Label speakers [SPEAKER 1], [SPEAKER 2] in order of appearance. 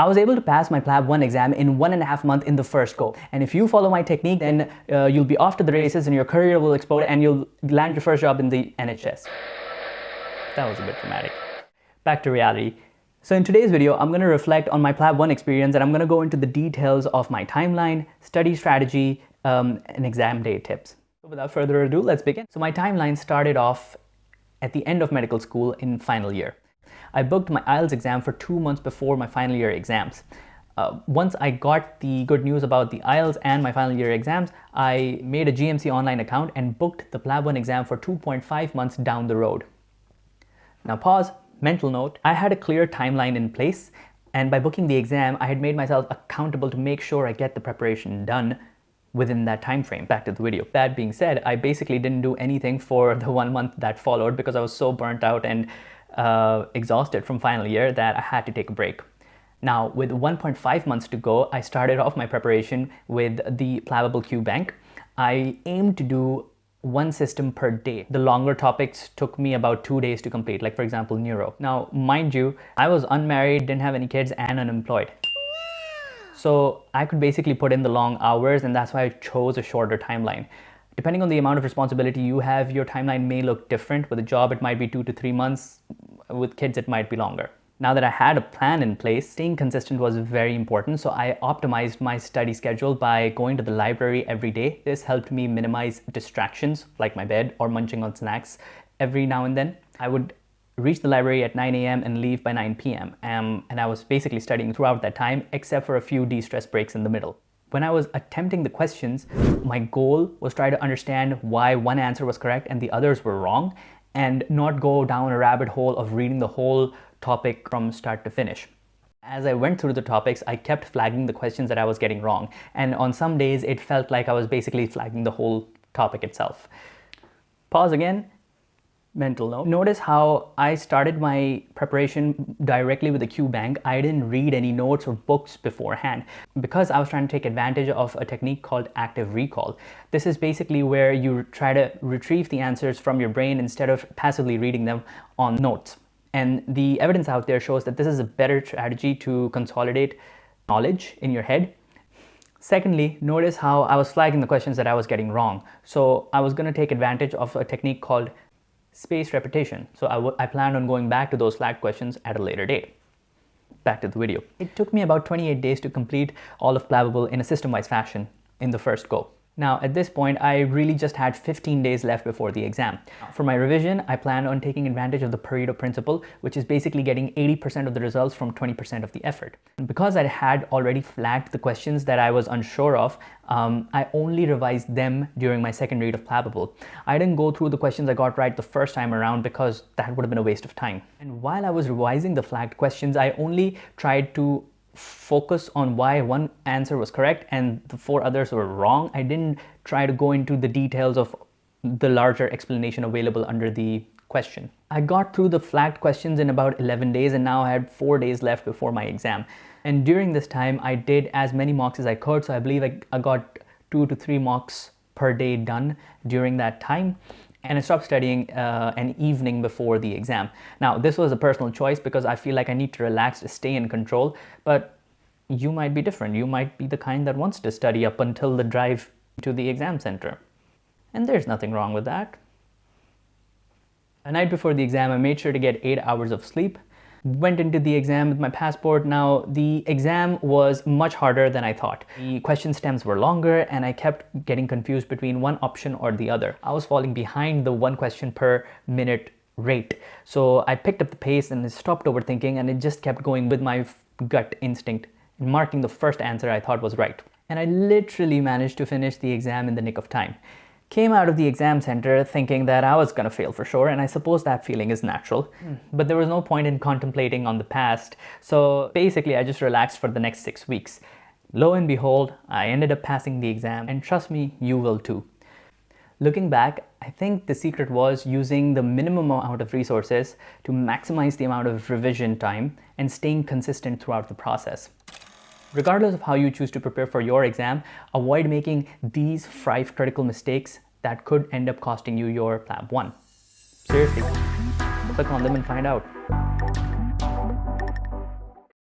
[SPEAKER 1] I was able to pass my PLAB 1 exam in 1.5 months in the first go. And if you follow my technique, then you'll be off to the races and your career will explode and you'll land your first job in the NHS. That was a bit dramatic. Back to reality. So in today's video, I'm going to reflect on my PLAB 1 experience, and I'm going to go into the details of my timeline, study strategy, and exam day tips. So without further ado, let's begin. So my timeline started off at the end of medical school in final year. I booked my IELTS exam for 2 months before my final year exams. Once I got the good news about the IELTS and my final year exams, I made a GMC online account and booked the PLAB 1 exam for 2.5 months down the road. Now pause, mental note, I had a clear timeline in place, and by booking the exam, I had made myself accountable to make sure I get the preparation done within that time frame. Back to the video. That being said, I basically didn't do anything for the 1 month that followed because I was so burnt out and exhausted from final year that I had to take a break. Now, with 1.5 months to go, I started off my preparation with the PLABable Q Bank. I aimed to do 1 system per day. The longer topics took me about 2 days to complete, like for example, neuro. Now, mind you, I was unmarried, didn't have any kids, and unemployed. So I could basically put in the long hours, and that's why I chose a shorter timeline. Depending on the amount of responsibility you have, your timeline may look different. With a job, it might be 2 to 3 months. With kids, it might be longer. Now that I had a plan in place, staying consistent was very important. So I optimized my study schedule by going to the library every day. This helped me minimize distractions like my bed or munching on snacks every now and then. I would reach the library at 9 a.m. and leave by 9 p.m. And I was basically studying throughout that time, except for a few de-stress breaks in the middle. When I was attempting the questions, my goal was try to understand why one answer was correct and the others were wrong, and not go down a rabbit hole of reading the whole topic from start to finish. As I went through the topics, I kept flagging the questions that I was getting wrong. And on some days, it felt like I was basically flagging the whole topic itself. Pause again. Mental note. Notice how I started my preparation directly with the Q Bank. I didn't read any notes or books beforehand because I was trying to take advantage of a technique called active recall. This is basically where you try to retrieve the answers from your brain instead of passively reading them on notes. And the evidence out there shows that this is a better strategy to consolidate knowledge in your head. Secondly, notice how I was flagging the questions that I was getting wrong. So I was going to take advantage of a technique called spaced repetition. So I planned on going back to those flagged questions at a later date. Back to the video. It took me about 28 days to complete all of PLABable in a system-wise fashion in the first go. Now, at this point, I really just had 15 days left before the exam. For my revision, I planned on taking advantage of the Pareto principle, which is basically getting 80% of the results from 20% of the effort. And because I had already flagged the questions that I was unsure of, I only revised them during my second read of PLABable. I didn't go through the questions I got right the first time around because that would have been a waste of time. And while I was revising the flagged questions, I only tried to focus on why one answer was correct and the 4 others were wrong. I didn't try to go into the details of the larger explanation available under the question. I got through the flagged questions in about 11 days, and now I had 4 days left before my exam. And during this time, I did as many mocks as I could. So I believe I got 2 to 3 mocks per day done during that time. And I stopped studying an evening before the exam. Now, this was a personal choice because I feel like I need to relax to stay in control, but you might be different. You might be the kind that wants to study up until the drive to the exam center. And there's nothing wrong with that. A night before the exam, I made sure to get 8 hours of sleep. Went into the exam with my passport. Now, the exam was much harder than I thought. The question stems were longer and I kept getting confused between one option or the other. I was falling behind the 1 question per minute rate. So I picked up the pace and stopped overthinking, and it just kept going with my gut instinct and marking the first answer I thought was right. And I literally managed to finish the exam in the nick of time. Came out of the exam center thinking that I was gonna fail for sure, and I suppose that feeling is natural. But there was no point in contemplating on the past, so basically I just relaxed for the next 6 weeks. Lo and behold, I ended up passing the exam, and trust me, you will too. Looking back, I think the secret was using the minimum amount of resources to maximize the amount of revision time and staying consistent throughout the process. Regardless of how you choose to prepare for your exam, avoid making these 5 critical mistakes that could end up costing you your PLAB 1. Seriously, click on them and find out.